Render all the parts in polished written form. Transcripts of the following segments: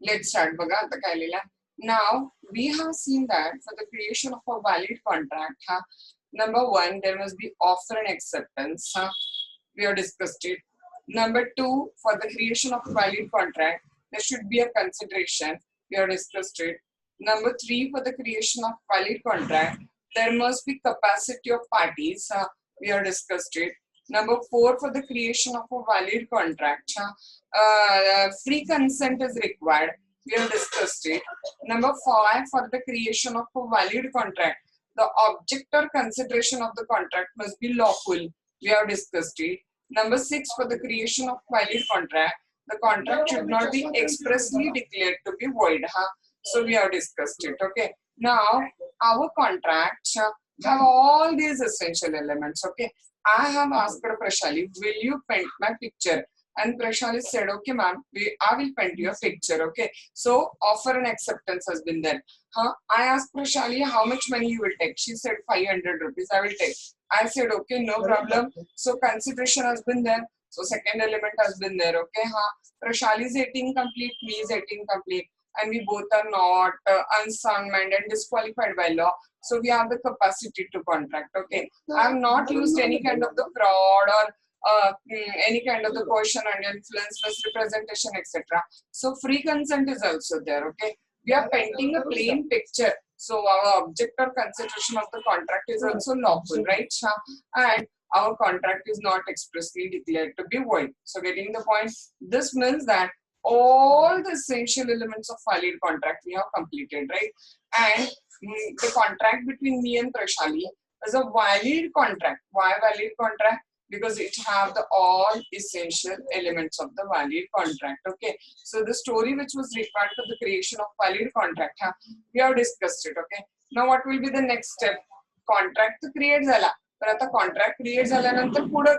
Let's start. बघा आता काय लिहिलं. Now we have seen that for the creation of a valid contract, number one, there must be offer and acceptance. We have discussed it. Number two, for the creation of a valid contract, there should be a consideration. We have discussed it. Number three, for the creation of valid contract, there must be capacity of parties. We have discussed it. Number four, for the creation of a valid contract, free consent is required. We have discussed it. Number five, for the creation of a valid contract, the object or consideration of the contract must be lawful. We have discussed it. Number six, for the creation of valid contract, the contract should not be expressly declared to be void. So we have discussed it. Okay. Now our contracts have all these essential elements. Okay. I have asked Prashali, will you paint my picture? And Prashali said, okay, ma'am, I will paint you a picture. Okay. So offer and acceptance has been there. I asked Prashali how much money you will take. She said 500 rupees I will take. I said, okay, no problem. So consideration has been there. So second element has been there. Okay. Prashali is 18 complete, me is 18 complete. And we both are not unsound minded and disqualified by law. So we have the capacity to contract. Okay. I have not used any kind of the fraud or any kind of the coercion and influence, misrepresentation, etc. So free consent is also there. Okay. We are painting a plain picture. So our object or consideration of the contract is also lawful, right? And our contract is not expressly declared to be void. So getting the point, this means that all the essential elements of valid contract we have completed, right? And the contract between me and Prashali is a valid contract. Why valid contract? Because it have the all essential elements of the valid contract. Okay. So the story which was required for the creation of valid contract, we have discussed it. Okay. Now what will be the next step? Contract create झाला. तर आता contract create झाल्यानंतर पुढे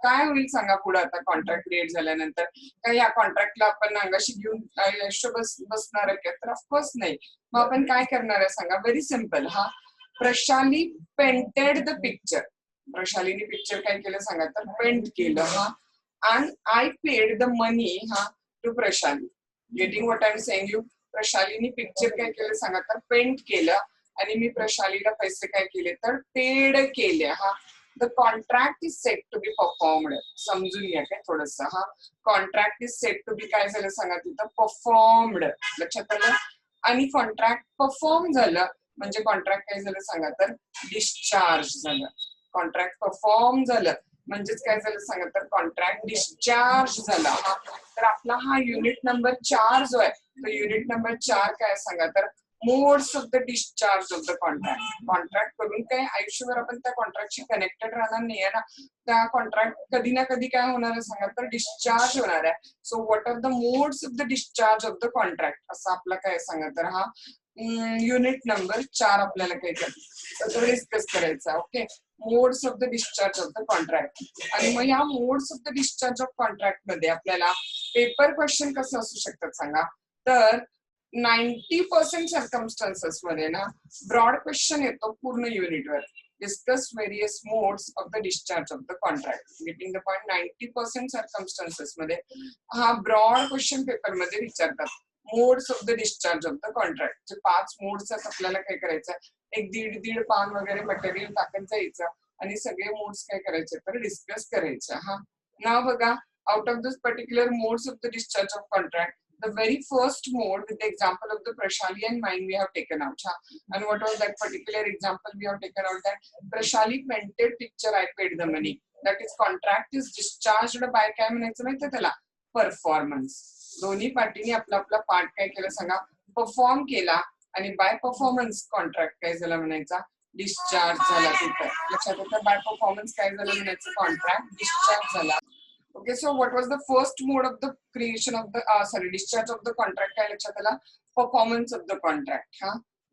काय होईल सांगा. पुढे आता कॉन्ट्रॅक्ट क्रिएट झाल्यानंतर काय या कॉन्ट्रॅक्टला आपण अंगाशी घेऊन आयुष्य बसणार आहे का? तर ऑफकोर्स नाही. मग आपण काय करणार आहे सांगा. Very simple. Prashali painted the picture. प्रशालीने पिक्चर काय केलं सांगा. तर पेंट केलं. And I paid the money to Prashali. Getting what I am saying you. प्रशालीने पिक्चर काय केलं सांगा. तर पेंट केलं आणि मी प्रशालीला पैसे काय केले तर पेड केले. The contract is set to be performed. समजून घ्या काय थोडस. Contract is set to be काय झालं सांगा तिथं परफॉर्म्ड. लक्षात आलं. आणि कॉन्ट्रॅक्ट परफॉर्म झालं म्हणजे कॉन्ट्रॅक्ट काय झालं सांगा तर डिस्चार्ज झालं. कॉन्ट्रॅक्ट परफॉर्म झालं म्हणजेच काय झालं सांगा तर कॉन्ट्रॅक्ट डिस्चार्ज झाला. तर आपला हा युनिट नंबर 4 जो आहे तो युनिट नंबर 4 काय सांगा तर modes of the discharge of the contract. Contract करून काय आयुष्यभर आपण त्या कॉन्ट्रॅक्टशी कनेक्टेड राहणार नाहीये ना. त्या कॉन्ट्रॅक्ट कधी ना कधी काय होणार आहे सांगा तर डिस्चार्ज होणार आहे. So what are the modes of the discharge of the contract असं आपला काय सांगा तर युनिट नंबर 4 आपल्याला काय करायचं डिस्कस करायचा. Okay. Modes of the discharge of the contract. आणि मग या modes of the discharge of contract मध्ये आपल्याला पेपर क्वेश्चन कसं असू शकतात सांगा. तर 90% सर्कमस्टन्सेस मध्ये ना ब्रॉड क्वेश्चन येतो पूर्ण युनिटवर. Discuss various modes of the discharge of the contract. Getting the point. 90% circumstances मध्ये ब्रॉड क्वेश्चन पेपर मध्ये विचारतात. Modes of the discharge of the contract. जे 5 मोड्स आहेत आपल्याला काय करायचं. एक दीड पान वगैरे मटेरियल टाकत जायचं आणि सगळे मोड्स काय करायचे तर डिस्कस करायचे. नाव बघा. Out of this particular modes of the discharge of contract, the very first mode with the example of the Prashali and mine we have taken out. And what was that particular example we have taken out? That Prashali painted picture, I paid the money. That is contract is discharged by काय म्हणायचं माहिती त्याला performance. दोन्ही पार्टीने आपला आपला part काय केलं सांगा परफॉर्म केला आणि बाय परफॉर्मन्स कॉन्ट्रॅक्ट काय झाला म्हणायचा डिस्चार्ज झाला. तिथं लक्षात येतं. बाय परफॉर्मन्स काय झालं म्हणायचं कॉन्ट्रॅक्ट डिस्चार्ज झाला. Okay, so what was the first mode of the creation of the discharge of the contract? काय लक्षात आला. Performance of the contract.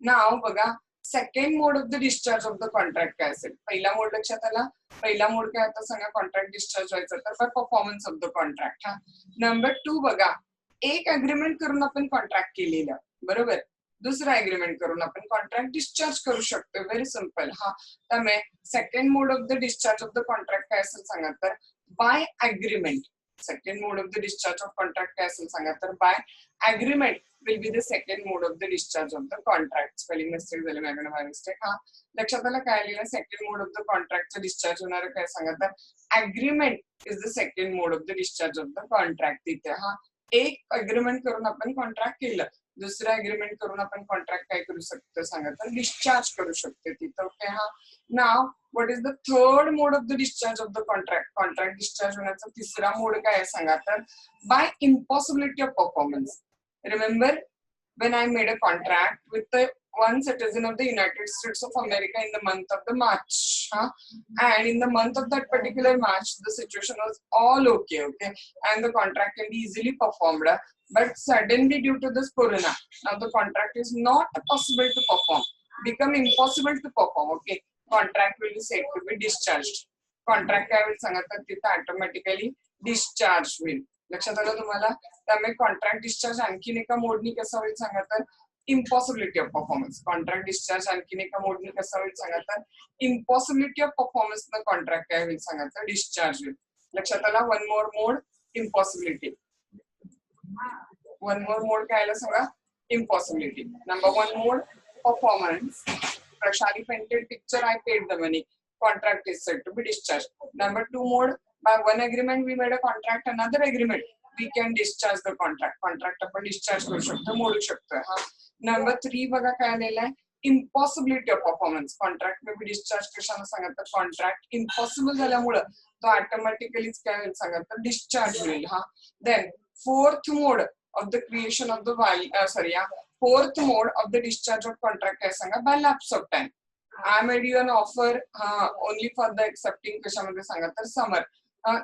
नाव बघा. Second mode of the discharge of the contract काय असेल. पहिला मोड लक्षात आला. पहिला मोड काय होता सांगा कॉन्ट्रॅक्ट डिस्चार्ज व्हायचं तर performance of the contract. Number 2 बघा. एक अग्रीमेंट करून आपण कॉन्ट्रॅक्ट केलेलं बरोबर. दुसरा अग्रीमेंट करून आपण कॉन्ट्रॅक्ट डिस्चार्ज करू शकतो. Very simple. त्यामुळे second mode of the discharge of the contract काय असेल सांगा तर by agreement. Second mode of the discharge of contract काय असेल सांगा तर by agreement will be the second mode of the discharge of the contract. Spelling mistake झाली माझ्याकडे, बाय मिस्टेक. हा लक्षात आलं काय लिहिलं? सेकंड मोड ऑफ द कॉन्ट्रॅक्टचं डिस्चार्ज होणार काय सांगा तर agreement is the second mode of the discharge of the contract. तिथे हा एक अग्रीमेंट करून आपण कॉन्ट्रॅक्ट केलं, दुसरं अग्रीमेंट करून आपण कॉन्ट्रॅक्ट काय करू शकतो सांगा तर डिस्चार्ज करू शकतो तिथं. ओके. हा नाव what is the third mode of the discharge of the contract? Contract discharge होण्याचा तिसरा मोड काय आहे सांगा तर by impossibility of performance. Remember when I made a contract with the one citizen of the United States of America in the month of the March, and in the month of that particular March, the situation was all okay, and the contract can be easily performed. But suddenly, due to this corona, now the contract is not possible to perform, become impossible to perform. Okay, contract will be said to be discharged. Contract काय होईल सांगा तर तिथे automatically discharge होईल. लक्षात आलं तुम्हाला? त्यामुळे कॉन्ट्रॅक्ट डिस्चार्ज आणखीन एका मोडनी कसा होईल सांगा तर impossibility of performance. Contract discharge आणखीन एका मोडनी कसा होईल सांगा तर इम्पॉसिबिलिटी ऑफ परफॉर्मन्स न कॉन्ट्रॅक्ट काय होईल सांगा तर डिस्चार्ज होईल. लक्षात आला? वन मोर मोड इम्पॉसिबिलिटी. वन मोर मोड काय आलं सांगा? Impossibility. Number one mod performance. Prashali painted picture, I paid the money. Contract is said to be discharged. Number two mode, by one agreement we made a contract, another agreement we can discharge the contract. Contract आपण discharge करू शकतो, मोडू शकतो. हा number three बघा काय आलेलं आहे? Impossibility of performance. Contract may be discharge कशाला सांगा तर कॉन्ट्रॅक्ट इम्पॉसिबल झाल्यामुळं तो ऑटोमॅटिकलीच काय होईल सांगा तर डिस्चार्ज होईल. हा then fourth mode of the creation of the fourth mode of the discharge of contract काय सांगा by lapse of time. I made you an offer only for the accepting कशामध्ये सांगा तर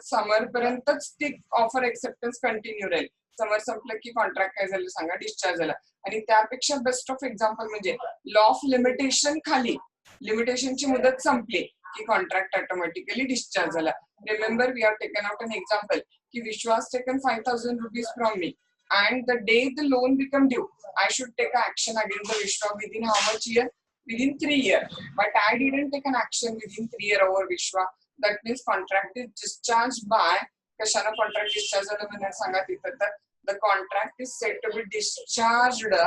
समर पर्यंतच ती ऑफर एक्सेप्टन्स कंटिन्यू राहील. समर संपलं की कॉन्ट्रॅक्ट काय झालं सांगा डिस्चार्ज झाला. आणि त्यापेक्षा बेस्ट ऑफ एक्झाम्पल म्हणजे लॉ ऑफ लिमिटेशन खाली लिमिटेशनची मुदत संपली की कॉन्ट्रॅक्ट ऑटोमॅटिकली डिस्चार्ज झाला. Remember we are taken out an example की Vishwas taken 5,000 rupees from me and the day the loan become due, I should take action against the Vishwa within how much year? Within 3 years. But I didn't take an action within 3 years over Vishwa. That means contract is discharged by कशाला contract discharge झालं म्हणून सांगा तिथं तर the contract is said to be discharged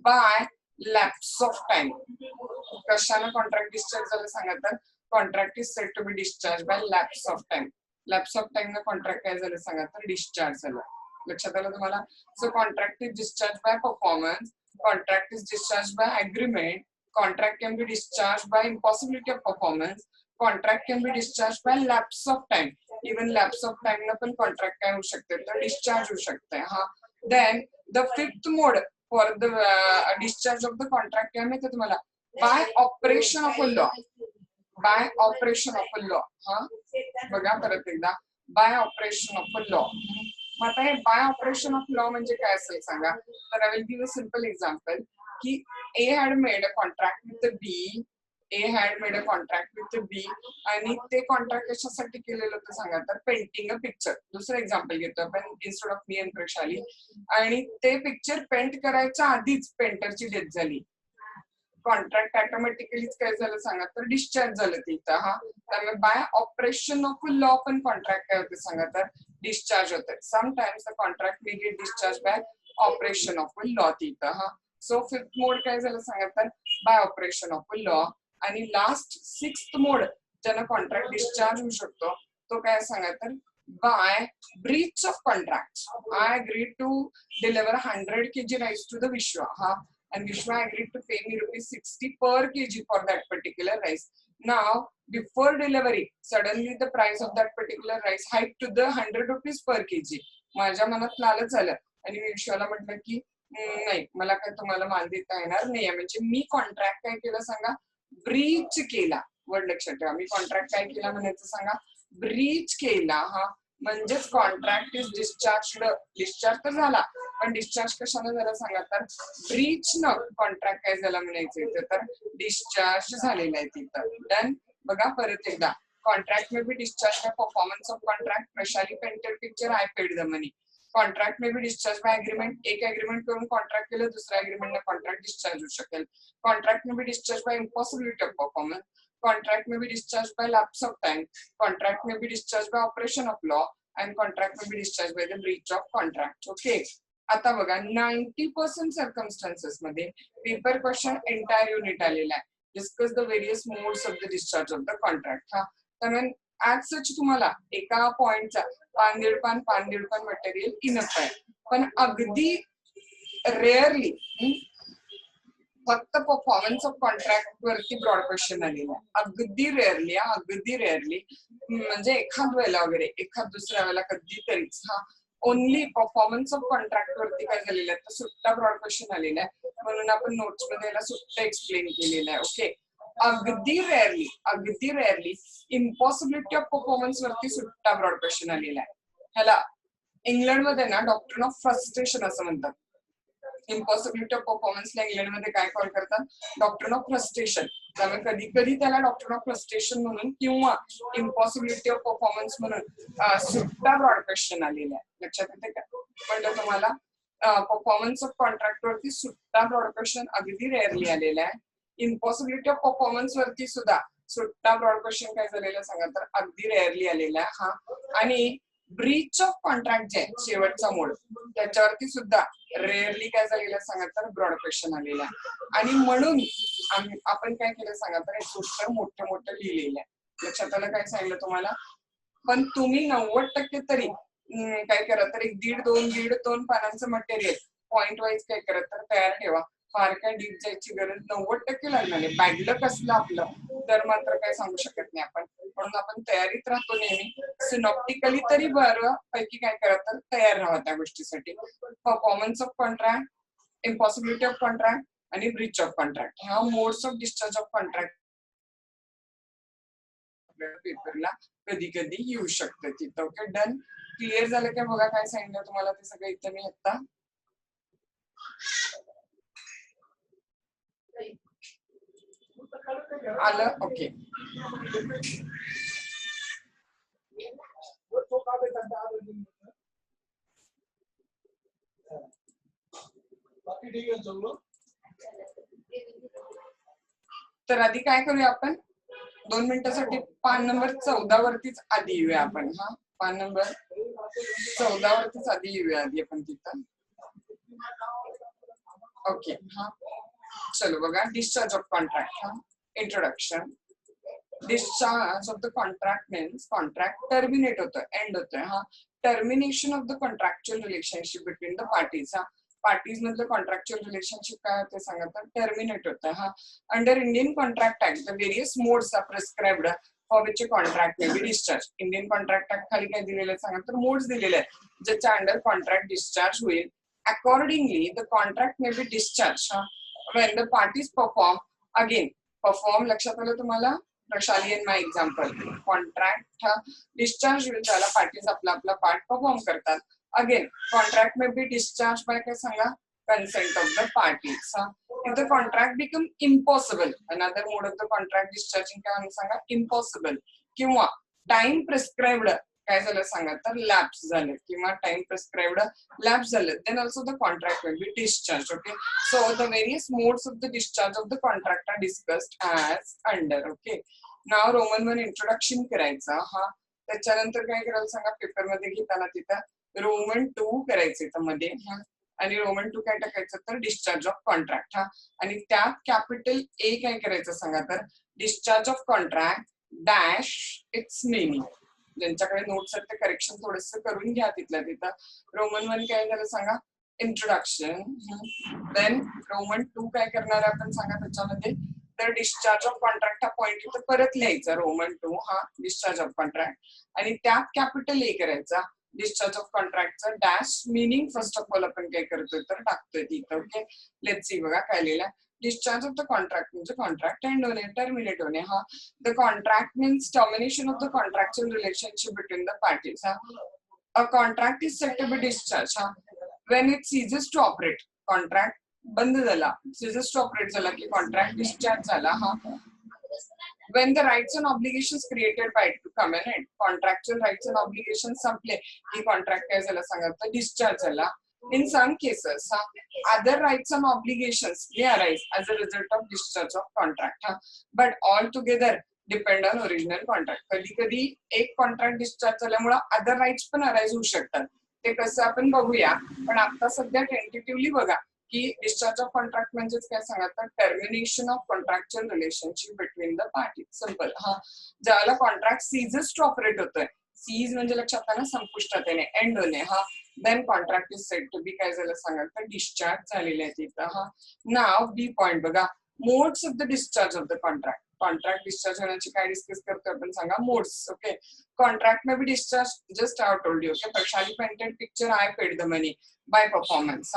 by lapse of time. कशाला contract discharge झालं सांगा तर contract is said to be discharged by lapse of time. Lapse of time ना contract काय झालं सांगा तर discharge झालं. लक्षात आलं तुम्हाला? So contract is discharge by performance, contract is discharge by agreement, contract can be discharge by impossibility of performance, contract can be discharge bye lapse of time. Even lapse of time न पण contract काय होऊ शकते तर discharge होऊ शकते. हा then the fifth mode for the discharge of the contract काय माहिती तुम्हाला? By operation of a law. By operation of a law. हा बघा परत एकदा, by operation of a law. आता हे बाय ऑपरेशन ऑफ लॉ म्हणजे काय असेल सांगा तर I will give a simple example की A had made a contract with B. A had made a contract with B आणि ते कॉन्ट्रॅक्ट कशासाठी केलेलं होतं सांगा तर पेंटिंग अ पिक्चर. दुसरं एक्झाम्पल घेतो आपण instead of me and Prashali. आणि ते पिक्चर पेंट करायच्या आधीच पेंटरची डेथ झाली. कॉन्ट्रॅक्ट ऑटोमॅटिकलीच काय झालं सांगा तर डिस्चार्ज झालं तिथं. हा त्यामुळे बाय ऑपरेशन ऑफ लॉ पण कॉन्ट्रॅक्ट काय होते सांगा तर डिस्चार्ज होते. Sometimes the contract may get discharge by operation of law तिथं. हा सो फिफ्थ मोड काय झालं सांगा तर बाय ऑपरेशन ऑफ लॉ. आणि लास्ट सिक्स्थ मोड ज्यानं कॉन्ट्रॅक्ट डिस्चार्ज होऊ शकतो तो काय सांगा तर by breach of contract. I agree to deliver 100 kg rice to the Vishwa. हा and Vishwa agreed to pay me ₹60 per kg for that particular rice. Now, before delivery, suddenly the price of that particular rice hiked to the 100 rupees per kg. माझ्या मनात लालच झालं आणि मी विश्वाला म्हटलं की नाही मला काय तुम्हाला माल देता येणार नाही. म्हणजे मी कॉन्ट्रॅक्ट काय केलं सांगा ब्रीच केला. वर्ड लक्षात ठेवा, मी कॉन्ट्रॅक्ट काय केला म्हणायचं सांगा ब्रीच केला. हा म्हणजेच कॉन्ट्रॅक्ट इज डिस्चार्ज तर झाला पण डिस्चार्ज कशाने झाला सांगा तर ब्रीच न कॉन्ट्रॅक्ट काय झाला म्हणायचं तर डिस्चार्ज झालेला आहे तिथं. डन. बघा परत एकदा, contract may be discharge by performance of contract. Prashali painted picture, I paid the money. Contract may be discharge by agreement. एक अग्रीमेंट करून कॉन्ट्रॅक्ट केलं, दुसऱ्या अग्रीमेंट कॉन्ट्रॅक्ट डिस्चार्ज होऊ शकेल. Contract may be discharge by impossibility of performance. Contract may be discharged by lapse of time. Contract may be discharged by operation of law. and contract may be discharged by the breach of contract. Okay. आता बघा 90% circumstances मध्ये paper question entire unit आलेला आहे. Discuss the various modes of the discharge of the contract. हा तर as सच तुम्हाला एका पॉइंटचा पान दीड पान मटेरियल इनफ आहे. पण अगदी रेअरली फक्त परफॉर्मन्स ऑफ कॉन्ट्रॅक्ट वरती ब्रॉड क्वेश्चन आलेला आहे. अगदी रेअरली म्हणजे एखाद वेळेला वगैरे एखाद दुसऱ्या वेळेला कधीतरीच हा ओनली परफॉर्मन्स ऑफ कॉन्ट्रॅक्ट वरती काय झालेलं आहे तर सुट्टा ब्रॉड क्वेश्चन आलेला आहे. म्हणून आपण नोट्स मध्ये याला सुट्टा एक्सप्लेन केलेलं आहे. ओके. अगदी रेअरली इम्पॉसिबिलिटी ऑफ परफॉर्मन्स वरती सुट्टा ब्रॉड क्वेश्चन आलेला आहे. ह्याला इंग्लंडमध्ये ना डॉक्ट्रिन ऑफ फ्रस्ट्रेशन असं म्हणतात. इम्पॉसिबिलिटी ऑफ परफॉर्मन्सला इंग्लंडमध्ये काय कॉल करतात डॉक्ट्रिन ऑफ फ्रस्ट्रेशन. त्यामुळे कधी कधी त्याला डॉक्ट्रिन ऑफ फ्रस्ट्रेशन म्हणून किंवा इम्पॉसिबिलिटी ऑफ परफॉर्मन्स म्हणून सुट्टा ब्रॉड क्वेश्चन आलेला आहे. लक्षात येते का म्हणलं तुम्हाला परफॉर्मन्स ऑफ कॉन्ट्रॅक्ट वरती सुट्टा ब्रॉड क्वेश्चन अगदी रेअरली आलेला आहे. इम्पॉसिबिलिटी ऑफ परफॉर्मन्स वरती सुद्धा सुट्टा ब्रॉड क्वेश्चन काय झालेला सांगा तर अगदी रेअरली आलेला आहे. हा आणि ब्रीच ऑफ कॉन्ट्रॅक्ट जे शेवटचा मोड त्याच्यावरती सुद्धा रेअरली काय झालेलं सांगा तर ब्रॉड क्वेश्चन आलेला आहे. आणि म्हणून आपण काय केलं सांगा तर हे उत्तर मोठं लिहिलेलं आहे. लक्षात आलं काय सांगितलं तुम्हाला. पण तुम्ही 90% तरी काय करा तर एक दीड दोन पानांचं मटेरियल पॉइंट वाईज काय करा तर तयार ठेवा. फार काय डीप जायची गरज 90% लागणार नाही. बॅडलक असलं आपलं तर मात्र काय सांगू शकत नाही आपण. म्हणून आपण तयारीत राहतो नेहमी. सिनॉप्टिकली तरी बरं पैकी काय करा तर तयार राहा त्या गोष्टीसाठी. Performance of contract, impossibility of contract आणि ब्रीच ऑफ कॉन्ट्रॅक्ट ह्या modes of discharge of contract पेपरला कधी कधी येऊ शकतं तिथं. Okay done. क्लिअर झालं काय बघा काय सांगितलं तुम्हाला ते सगळं इथं मी आता आलं. ओके. तर आधी काय करूया आपण 2 मिनिटासाठी पान नंबर 14 वरतीच आधी येऊया आपण. हा पान नंबर 14 वरतीच आधी येऊया आधी आपण तिथं. ओके. हा चलो बघा डिस्चार्ज ऑफ कॉन्ट्रॅक्ट. हा introduction. Discharge of the contract means contract terminate होतं एंड होतं. हा termination of the contractual relationship between the parties. हा पार्टीज मधलं कॉन्ट्रॅक्च्युअल रिलेशनशिप काय होते सांगा तर टर्मिनेट होतं. हा under Indian contract act the various modes are prescribed for which contract may be discharge. Indian contract act खाली काय दिलेलं सांगा तर मोड्स दिलेले आहेत ज्याच्या अंडर कॉन्ट्रॅक्ट डिस्चार्ज होईल. Accordingly the contract may be discharge when the parties perform. Again perform लक्षात आलं तुम्हाला. Prashali and my example contract discharge होईल त्याला parties आपला पार्ट परफॉर्म करतात. Again contract may be discharge bye काय सांगा consent of the parties. If the contract become impossible, another mode of the contract discharging काय सांगा impossible किंवा टाइम प्रिस्क्राइब्ड काय झालं सांगा तर लॅप्स झालं किंवा टाइम प्रिस्क्राइब्ड लॅप्स झालं then also the contract will be discharged. Okay, so the various modes of the discharge of the contract are discussed as under. Okay, now Roman 1 introduction करायचा. हा त्याच्यानंतर काय करायला सांगा पेपर मध्ये घेताना तिथं रोमन 2 करायचं इथं मध्ये. हा आणि रोमन 2 काय टाकायचं तर डिस्चार्ज ऑफ कॉन्ट्रॅक्ट. हा आणि त्यात कॅपिटल ए काय करायचं सांगा तर discharge of contract dash it's meaning. ज्यांच्याकडे नोट्स आहेत ते करेक्शन थोडस करून घ्या तिथलं तिथं. रोमन 1 काय झालं सांगा इंट्रोडक्शन. देन रोमन 2 काय करणार आपण सांगा त्याच्यामध्ये तर डिस्चार्ज ऑफ कॉन्ट्रॅक्ट हा पॉइंट इथं परत लिहायचा रोमन 2 हा डिस्चार्ज ऑफ कॉन्ट्रॅक्ट आणि त्यात कॅपिटल ए करायचा डिस्चार्ज ऑफ कॉन्ट्रॅक्टचं dash meaning first of all आपण काय करतोय तर टाकतोय तिथं. ओके लेट्स सी बघा काय लिहिलंय. डिस्चार्ज ऑफ द कॉन्ट्रॅक्ट म्हणजे कॉन्ट्रॅक्ट एंड होणे टर्मिनेट होणे. हा the contract means termination of the contractual relationship between the parties. हा a contract is said to be discharge हा when it ceases to operate. Contract बंद झाला ceases to operate झाला की कॉन्ट्रॅक्ट डिस्चार्ज झाला. हा when the rights and obligations created by it to come in it. Contractual rights and obligations संपले की contract काय झालं सांगा तर डिस्चार्ज झाला. In some cases, other rights and obligations may arise as a result of discharge of contract. But altogether, depend on original contract. कधी कधी एक कॉन्ट्रॅक्ट डिस्चार्ज झाल्यामुळे अदर राईट्स पण अराईज होऊ शकतात. ते कसं आपण बघूया. पण आता सध्या टेंटेटिव्हली बघा की डिस्चार्ज ऑफ कॉन्ट्रॅक्ट म्हणजेच काय सांगा तर termination of contractual relationship between the party. Simple. ज्याला कॉन्ट्रॅक्ट सीजच टू ऑपरेट होतोय. सीज म्हणजे लक्षात आलं संपुष्टात येणे, एंड होणे. Then contract is said to be काय झालं सांगा तर डिस्चार्ज झालेले आहे तिथं. नाव बी पॉइंट बघा, modes of the discharge of the contract. Contract discharge होण्याची काय डिस्कस करतोय आपण सांगा, modes. Okay. Contract may be discharge just I told you. Okay. Prashali painted picture I paid the money by performance.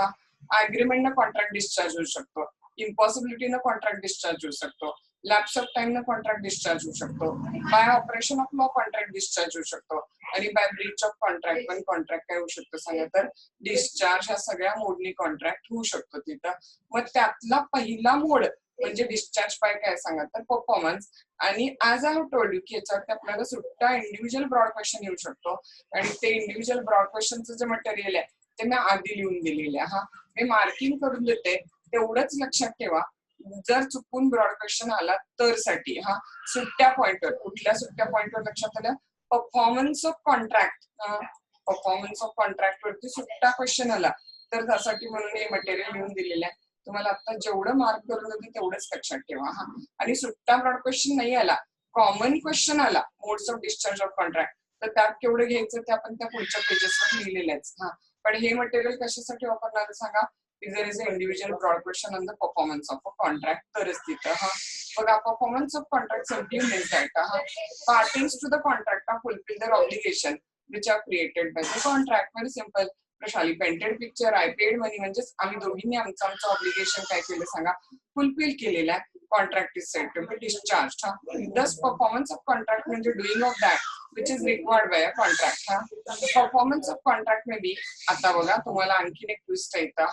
Agreement न contract discharge होऊ शकतो. Impossibility न contract discharge होऊ शकतो. लॅप्स ऑफ टाइम न कॉन्ट्रॅक्ट डिस्चार्ज होऊ शकतो. By operation of law contract discharge होऊ शकतो. आणि बाय ब्रीच ऑफ कॉन्ट्रॅक्ट पण कॉन्ट्रॅक्ट काय होऊ शकतो सांगा तर डिस्चार्ज. ह्या सगळ्या मोडनी कॉन्ट्रॅक्ट होऊ शकतो तिथं. मग त्यातला पहिला मोड म्हणजे डिस्चार्ज बाय काय सांगा तर परफॉर्मन्स. आणि as I have told you की याच्यावरती आपल्याला सुट्टा इंडिव्हिज्युअल ब्रॉड क्वेश्चन येऊ शकतो. आणि ते इंडिव्हिज्युअल ब्रॉड क्वेश्चनचं जे मटेरियल आहे ते मी आधी लिहून दिलेले आहे. मी मार्किंग करून देते, तेवढंच लक्षात ठेवा. जर चुकून ब्रॉड क्वेश्चन आला तर साठी सुट्ट्या पॉइंटवर. कुठल्या सुट्ट्या पॉइंटवर लक्षात आलं, performance of contract. Performance of contract वरती सुट्टा क्वेश्चन आला तर त्यासाठी म्हणून हे मटेरियल लिहून दिलेलं आहे. तुम्हाला आता जेवढं मार्क करून देते तेवढंच लक्षात ठेवा. आणि सुट्टा ब्रॉड क्वेश्चन नाही आला, कॉमन क्वेश्चन आला modes of discharge of contract, तर त्यात केवढं घ्यायचं ते आपण त्या पुढच्या पेजेसवर लिहिलेलं आहे. पण हे मटेरियल कशासाठी वापरणार सांगा, if there is an individual broad question on the performance of a contract तरच तिथं. बघा, performance of contract simply means that parties to the contract are fulfill their obligation which are created by the contract. Very simple. Prashali painted picture I paid money म्हणजेच आम्ही दोघींनी आमचं obligation काय केलं सांगा फुलफिल केलेलं आहे. Contract is said to be discharge. Thus performance of contract म्हणजे doing of that which is required by a contract. Performance of contract may be आता बघा तुम्हाला आणखीन एक ट्विस्ट येतं.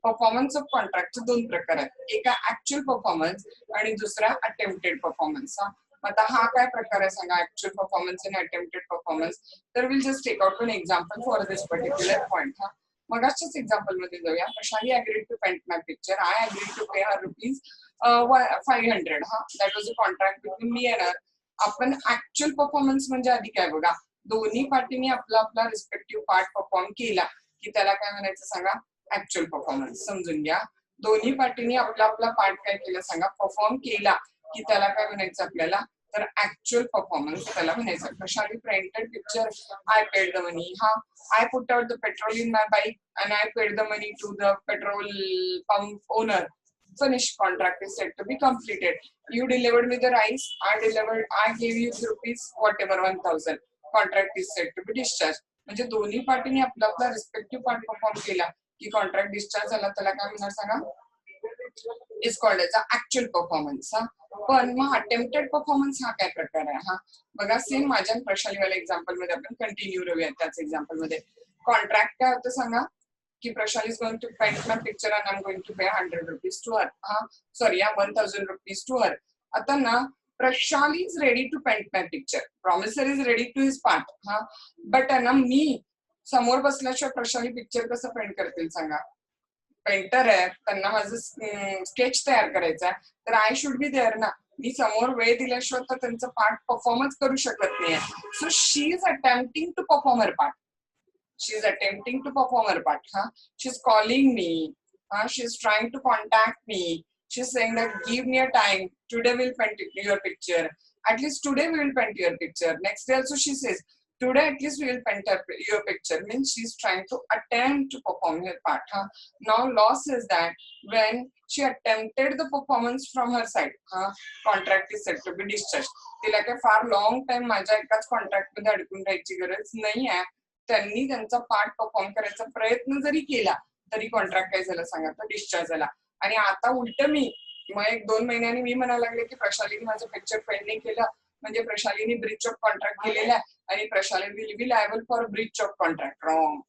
परफॉर्मन्स ऑफ कॉन्ट्रॅक्टचे दोन प्रकार आहेत, एका ऍक्च्युअल परफॉर्मन्स आणि दुसरा अटेम्प्टेड परफॉर्मन्स. आता हा काय प्रकार आहे सांगा, ऍक्च्युअल परफॉर्मन्स आणि अटेम्प्टेड परफॉर्मन्स. तर will just take out one example for this particular point. मगाच्याच एक्झाम्पल मध्ये जाऊया. Prashali agreed to paint my picture. I agreed to pay her ₹500. That was a contract between me and her. आपण actual performance म्हणजे आधी काय बघा, दोन्ही पार्टीनी आपला आपला रिस्पेक्टिव्ह पार्ट परफॉर्म केला की त्याला काय म्हणायचं सांगा, ऍक्च्युअल परफॉर्मन्स. समजून घ्या, दोन्ही पार्टीनी आपला आपला पार्ट काय केला सांगा, परफॉर्म केला की त्याला काय म्हणायचं आपल्याला तर ऍक्च्युअल परफॉर्मन्स त्याला म्हणायचं. Prashali painted picture I paid the money. I put out the petrol in my bike and I paid the money to the petrol pump owner. Finished contract is said to be completed. You delivered me the rice. I gave you rupees whatever 1,000. Contract is said to be discharged. म्हणजे दोन्ही पार्टीने आपला आपला respective part perform केला की contract discharge झाला, त्याला काय म्हणणार सांगा, is called as actual performance. पण मग अटेम्प्टेड परफॉर्मन्स हा काय प्रकार आहे. बघा, सेम माझ्या प्रशालीवाल्या एक्झाम्पल मध्ये आपण कंटिन्यू राहूया. त्याच एक्झाम्पल मध्ये कॉन्ट्रॅक्ट काय होतं सांगा की Prashali is going to paint my picture and I'm going to pay 100 rupees to her. 1,000 rupees to her. आता ना Prashali is ready to paint my picture. Promisor is ready to his part. But ना मी समोर बसल्याशिवाय Prashali picture कसं paint करतील सांगा. Painter आहे, त्यांना माझं स्केच तयार करायचं आहे, तर आय शुड बी देअर ना. मी समोर वेळ दिल्याशिवाय तर त्यांचं पार्ट परफॉर्मच करू शकत नाहीये. So she is attempting to perform her part. She is attempting to perform her part. She's calling me. She's trying to contact me. She's saying that give me a time. Today we'll paint your picture. At least today we will paint your picture. Next day also she says, today at least we will paint your picture. Means she's trying to attempt to perform her part. Now law says that when she attempted the performance from her side, contract is said to be discharged. तिला काय फार long time माझ्या एकाच contract मध्ये अडकून राहायची गरज नाही आहे. त्यांनी त्यांचा पार्ट परफॉर्म करायचा प्रयत्न जरी केला तरी कॉन्ट्रॅक्ट काय झालं सांगा तर डिस्चार्ज झाला. आणि आता उलट मी मग 1-2 महिन्यांनी मी म्हणायला लागले की प्रशालीने माझं पिक्चर पेंट नाही केलं म्हणजे प्रशालीने ब्रीच ऑफ कॉन्ट्रॅक्ट केलेला आहे आणि Prashali will be liable for breach of contract. Wrong.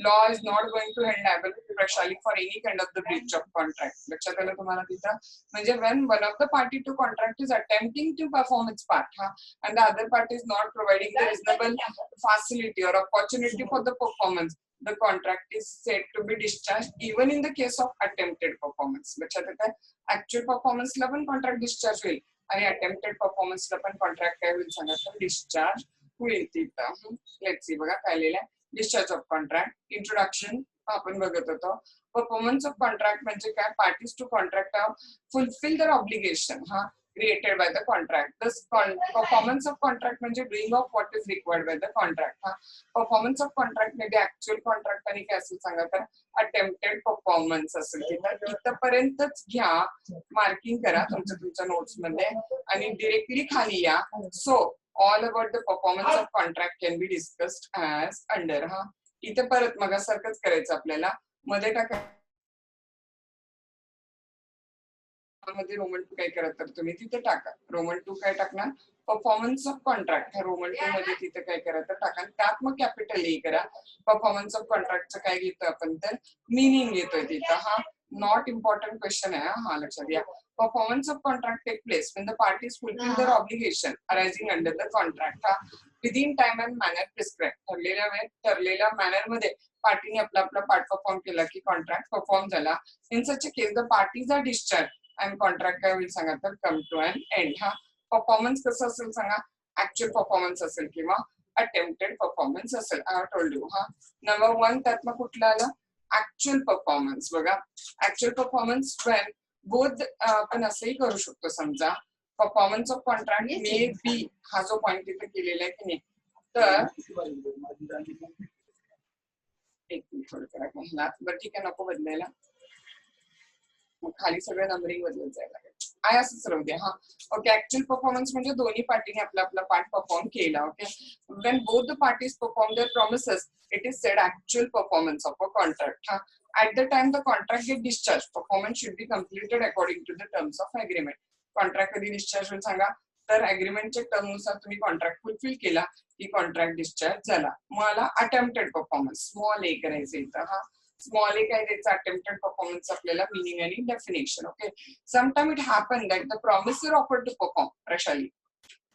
Law is not going to held liable Prashali for any kind of the breach of contract. लक्षात आलं तुम्हाला तिथं. म्हणजे when one of the party to contract is attempting to perform its part and the other party is not providing the reasonable facility or opportunity for the performance, the contract is said to be discharged even in the case of attempted performance. लक्षात येतं. Actual परफॉर्मन्सला पण contract discharge होईल आणि attempted परफॉर्मन्सला पण contract काय होईल सांगा तर डिस्चार्ज होईल तिथं. लेट्स सी बघा काय लिहिलंय डिस्चार्ज ऑफ कॉन्ट्रॅक्ट. इंट्रोडक्शन आपण बघत होतो. परफॉर्मन्स ऑफ कॉन्ट्रॅक्ट म्हणजे काय पार्टीज टू कॉन्ट्रॅक्ट फुलफिल दर obligation created by the contract. This performance of contract म्हणजे doing of what is required by the contract. Performance of contract maybe actual contract आणि काय असेल सांगा तर attempted performance असेल. इथपर्यंतच घ्या, मार्किंग करा तुमच्या नोट्स मध्ये आणि डिरेक्टली खाली या. So all about the performance of contract can be discussed as under. इथे परत मगासारखंच करायचं आपल्याला. मध्ये टाका मध्ये रोमन 2 काय करा तर तुम्ही तिथे टाका. रोमन 2 काय टाकणार परफॉर्मन्स ऑफ कॉन्ट्रॅक्ट. रोमन 2 मध्ये तिथे काय करा तर टाका. त्यात मग कॅपिटल ए करा. परफॉर्मन्स ऑफ कॉन्ट्रॅक्टचं काय घेतो आपण तर मीनिंग घेतोय तिथं. नॉट इम्पॉर्टंट क्वेश्चन आहे. लक्षात घ्या. Performance of contract take place when the parties fulfill their obligation arising under the contract within time and manner prescribed. ठरलेल्या मॅनर मध्ये पार्टीने आपला पार्ट परफॉर्म केला की कॉन्ट्रॅक्ट परफॉर्म झाला. In such a case the parties are discharge and contract काय होईल सांगा तर come to an end. Performance कसं असेल सांगा ऍक्च्युअल परफॉर्मन्स असेल किंवा अटेम्प्टेड परफॉर्मन्स असेल. I have told you. Number 1 त्यात मग कुठलं आलं ऍक्च्युअल परफॉर्मन्स. बघा ऍक्च्युअल परफॉर्मन्स वेन बोथ आपण असंही करू शकतो. समजा परफॉर्मन्स ऑफ कॉन्ट्रॅक्ट मे बी हा जो पॉइंट तिथे केलेला आहे की नाही तर एक मिनिट बरं ठीक आहे नको बदलायला. खाली सगळं नंबरिंग बदलत जायला आहे असंच राहू द्या. ओके ऍक्च्युअल परफॉर्मन्स म्हणजे दोन्ही पार्टीने आपला पार्ट परफॉर्म केला. Okay when both the parties perform their promises it is said actual performance of a contract. At the time the contract get discharged performance should be completed according to the terms of agreement. Contract कधी discharge होईल सांगा तर अग्रीमेंटच्या term नुसार तुम्ही contract fulfil केला की contract discharge झाला. मला अटेम्प्टेड परफॉर्मन्स स्मॉल ए करायचं इथं. स्मॉल ए काय द्यायचं अटेम्प्टेड परफॉर्मन्स आपल्याला मिनिंग आणि definition. Okay sometime it happen that the promiser offer to perform. Prashali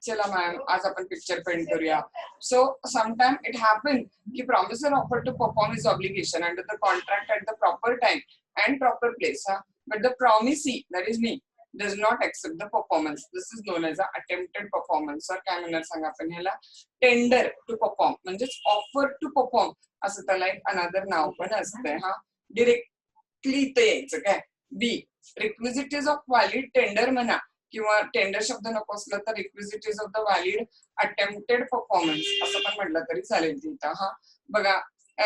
चला मॅम आज आपण पिक्चर पेंट करूया. सो समटाइम इट हॅपन की promiser offer to perform his obligation under the contract at the proper time and proper place. But the promisee that is me does not accept the performance. This is known as a attempted performance. Or काय म्हणणार सांगा आपण ह्याला tender to perform म्हणजे offer to perform असं त्याला एक another नाव पण असतंय. डिरेक्टली इथे यायचं काय. B requisites of valid tender म्हणा किंवा टेंडर शब्द नको असलं तर requisites of the valid attempted performance असं पण म्हटलं तरी चालेल तिथं. बघा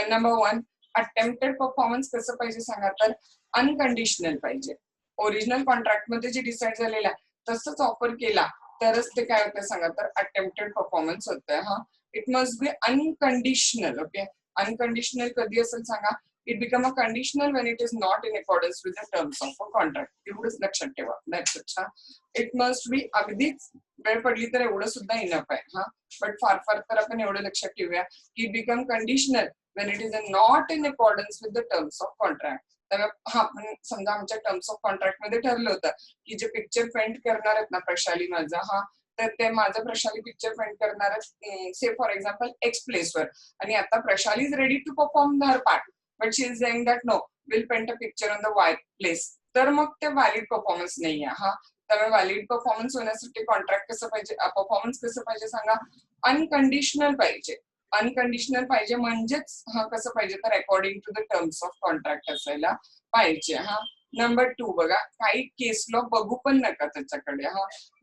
नंबर 1 अटेम्प्टेड परफॉर्मन्स कसं पाहिजे सांगा तर अनकंडिशनल पाहिजे. ओरिजिनल कॉन्ट्रॅक्ट मध्ये जे डिसाइड झालेला तसंच ऑफर केला तरच ते काय होतं सांगा तर अटेम्प्टेड परफॉर्मन्स होतं. It must B unconditional. Okay unconditional कधी असेल सांगा it become a conditional when it is not in accordance with the terms of a contract. एवढंच लक्षात ठेवा. That's it. इट मस्ट बी अगदीच वेळ पडली तर एवढं सुद्धा इनफ आहे. बट फार तर आपण एवढं लक्षात ठेवूया की it become conditional when it is not in accordance with the terms of contract. तर समजा आमच्या टर्म्स ऑफ कॉन्ट्रॅक्ट मध्ये ठरलं होतं की जे पिक्चर पेंट करणार आहेत ना प्रशाली माझा तर ते माझं प्रशाली पिक्चर पेंट करणार आहेत से फॉर एक्झाम्पल एक्स प्लेसवर आणि आता Prashali is ready to perform her part but she is saying that no will paint a picture on the Y place. तर मग ते व्हॅलिड परफॉर्मन्स नाही आहे. त्यामुळे व्हॅलिड परफॉर्मन्स होण्यासाठी कॉन्ट्रॅक्ट कसं पाहिजे परफॉर्मन्स कसं पाहिजे सांगा अनकंडिशनल पाहिजे. अनकंडिशनल पाहिजे म्हणजेच कसं पाहिजे तर according to the terms of contract असायला पाहिजे. नंबर 2 बघा काही केस लॉ बघू पण नका त्याच्याकडे.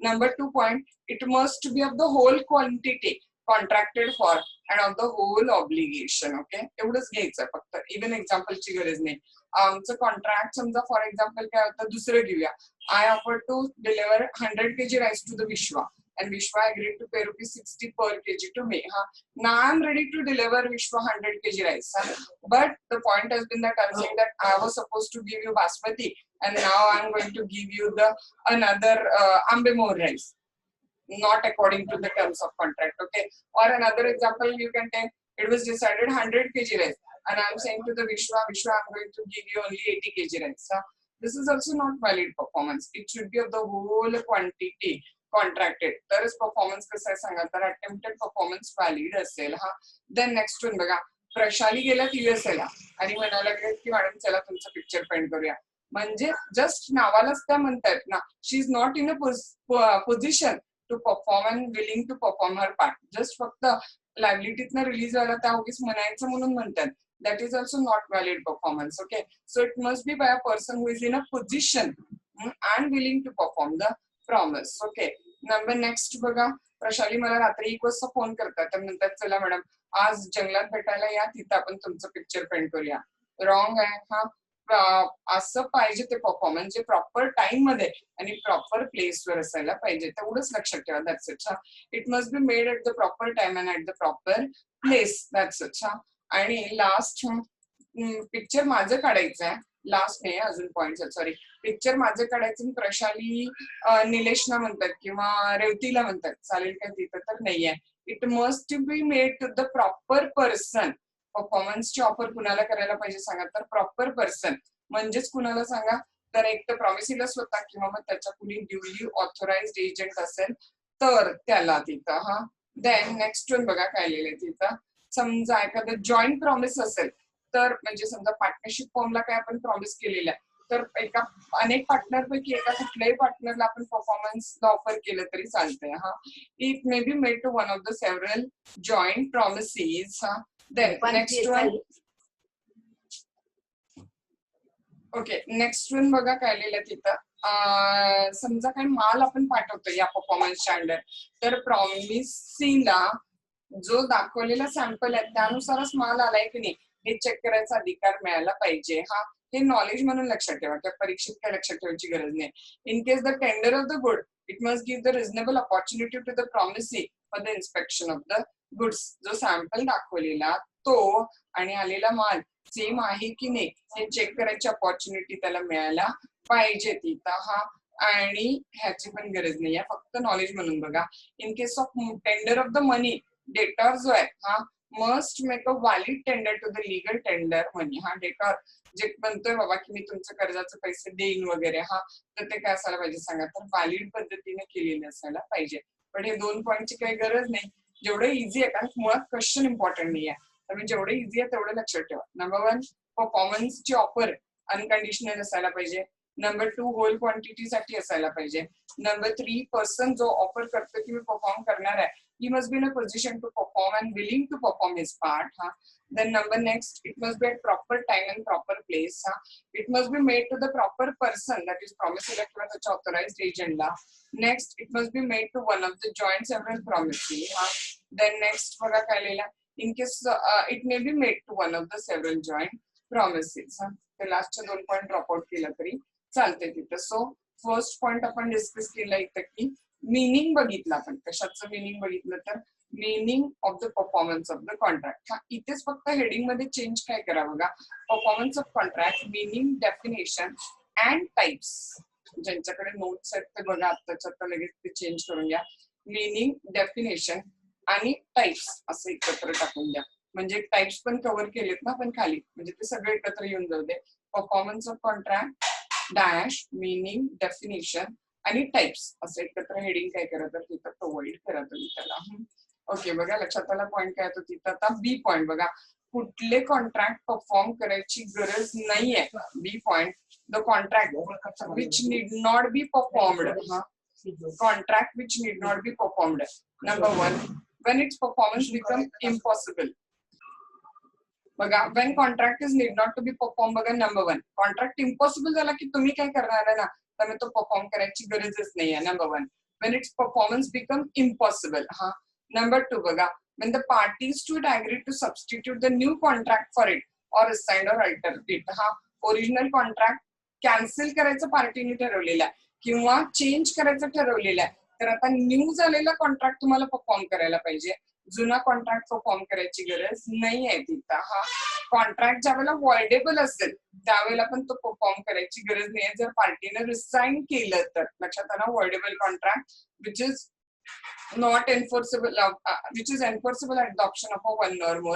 Number 2 point it must be of the whole quantity contracted for and of the whole obligation. Okay एवढंच घ्यायचं फक्त. इव्हन एक्झाम्पलची गरज नाही. आमचं कॉन्ट्रॅक्ट समजा फॉर एक्झाम्पल काय होतं दुसरं घेऊया. I offer to deliver 100 kg rice to the Vishwa and Vishwa agreed to pay ₹60 per kg to me. Now I'm ready to deliver Vishwa 100 kg rice. But the point has been that I'm saying that I was supposed to give you basmati and now I'm going to give you the another ambemor rice. Not according to the terms of contract. Okay. Or another example you can take. It was decided 100 kg rice and I'm saying to the Vishwa I'm going to give you only 80 kg rice. This is also not valid performance. It should be of the whole quantity contracted तरच performance कसं आहे सांगा तर attempted performance valid असेल. Then next one बघा प्रशाली गेल्यात USA ला आणि म्हणायला लागले की मॅडम चला तुमचं पिक्चर पेंट करूया. म्हणजे जस्ट नावालाच त्या म्हणतात ना, she is not in a position to perform and willing to perform her part. Just फक्त लायबिलिटीतनं रिलीज व्हायला त्या उगीच म्हणायचं म्हणून म्हणतात. That is also not valid performance. Okay, so it must be by a person who is in a position and willing to perform the promise. Okay, number next बघा, प्रशाली मला रात्री 1 वाजता फोन करतात, तर म्हणतात चला मॅडम आज जंगलात भेटायला या, तिथं आपण तुमचं पिक्चर पेंट करूया. रॉंग आहे हा. असं पाहिजे ते परफॉर्मन्स जे प्रॉपर टाइम मध्ये आणि प्रॉपर प्लेसवर असायला पाहिजे, तेवढंच लक्षात ठेवा. That's it. It must be made at the proper time and at the proper place. That's it. आणि लास्ट पिक्चर माझं काढायचं आहे. लास्ट नाही अजून पॉइंट, सॉरी. पिक्चर माझं काढायचं प्रशाली निलेशना म्हणतात किंवा रेवतीला म्हणतात, चालेल का तिथं? तर नाहीये. It must be made to the proper person. परफॉर्मन्सची ऑफर कुणाला करायला पाहिजे सांगा, तर प्रॉपर पर्सन. म्हणजेच कुणाला सांगा, तर एक तर प्रॉमिसीला स्वतः किंवा मग त्याच्या कुणी ड्युली ऑथोराइज्ड एजंट असेल तर त्याला तिथं. हा. देन नेक्स्ट वन बघा काय लिहिलंय तिथं. समजा एखादं जॉईंट प्रॉमिस असेल तर, म्हणजे समजा पार्टनरशिप फॉर्मला काय आपण प्रॉमिस केलेलं आहे, तर एका अनेक पार्टनर पैकी एका कुठल्याही पार्टनरला आपण परफॉर्मन्सला ऑफर केलं तरी चालतंय. हा. It may be made to one of the several joint promises. हा. Then next one. Okay, next one बघा काय लिहिलं तिथं. समजा काही माल आपण पाठवतो या परफॉर्मन्सच्या अंडर, तर प्रॉमिसीला जो दाखवलेला सॅम्पल आहे त्यानुसारच माल आलाय की नाही हे चेक करायचा अधिकार मिळायला पाहिजे. हा. हे नॉलेज म्हणून लक्षात ठेवा, त्या परीक्षेत काय लक्षात ठेवायची गरज नाही. In case the tender of the good, it must give the reasonable opportunity to the promisee for the inspection of the goods. जो सॅम्पल दाखवलेला तो आणि आलेला माल सेम आहे की नाही हे चेक करायची अपॉर्च्युनिटी त्याला मिळायला पाहिजे तिथं. हा. आणि ह्याची पण गरज नाही आहे, फक्त नॉलेज म्हणून बघा. In case of tender of the money, debtor जो आहे हा must make a valid tender to the legal tender money. हा. डेटर जे म्हणतोय बाबा की मी तुमचं कर्जाचे पैसे देईन वगैरे, हा, तर ते काय असायला पाहिजे सांगा, तर व्हॅलिड पद्धतीने केलेले असायला पाहिजे. पण हे 2 पॉईंटची काही गरज नाही, जेवढं इझी आहे, कारण मुळात क्वेश्चन इम्पॉर्टंट नाही आहे, त्यामुळे जेवढं इझी आहे तेवढं लक्षात ठेवा. नंबर 1, परफॉर्मन्सची ऑफर अनकंडिशनल असायला पाहिजे. नंबर 2, होल क्वांटिटीसाठी असायला पाहिजे. नंबर 3, पर्सन जो ऑफर करतो की मी परफॉर्म करणार आहे, he must be in a position to perform and willing to perform his part. Then number next, it must be at proper time and proper place. It must be made to the proper person, that is promisee किंवा त्याच्या authorized agent ला. Next, it must be made to one of the joint several promisee. Then next बघा काय लिहिलं, in case it may be made to one of the several joint promises. ते लास्टचे 2 point drop out केलं तरी चालते तिथं. So first point आपण discuss केला इथं की मीनिंग बघितलं आपण. कशाचं मीनिंग बघितलं तर meaning of the performance of the contract. हा. इथेच फक्त हेडिंग मध्ये चेंज काय करा बघा, performance of contract, meaning, definition and types. ज्यांच्याकडे नोट्स आहेत ते बघा आत्ताच्या आता लगेच ते चेंज करून घ्या. मीनिंग, डेफिनेशन आणि टाइप्स असं एकत्र टाकून द्या, म्हणजे टाइप्स पण कव्हर केलेत ना पण खाली, म्हणजे ते सगळे एकत्र येऊन जाऊ दे. Performance of contract dash meaning, definition आणि टाइप्स असं एकत्र हेडिंग काय करा तर तिथं प्रोव्हाइड करा तुम्ही त्याला. ओके, बघा लक्षात आला पॉइंट काय होतो तिथं. आता बी पॉइंट बघा, कुठले कॉन्ट्रॅक्ट परफॉर्म करायची गरज नाहीये. B point, the contract which need not be performed. Contract which need not be performed. Number 1, when its performance become impossible. बघा, when contract is need not to be performed, बघा number 1, contract impossible झाला की तुम्ही काय करणार आहे ना, त्यामुळे तो परफॉर्म करायची गरजच नाहीये. Number 1, when its performance become impossible. हा. नंबर 2 बघा, when the parties to it agree to substitute the new contract for it or assigned or alter it. हा. ओरिजिनल कॉन्ट्रॅक्ट कॅन्सल करायचं पार्टीने ठरवलेलं आहे किंवा चेंज करायचं ठरवलेलं आहे, तर आता न्यू झालेला कॉन्ट्रॅक्ट तुम्हाला परफॉर्म करायला पाहिजे, जुना कॉन्ट्रॅक्ट परफॉर्म करायची गरज नाही आहे तिथं. हा. कॉन्ट्रॅक्ट ज्यावेळेला वॉइडेबल असेल त्यावेळेला पण तो परफॉर्म करायची गरज नाही आहे जर पार्टीने रिसाइन केलं तर. लक्षात आलं, voidable contract which is not enforceable, which is enforceable at the option of a one or more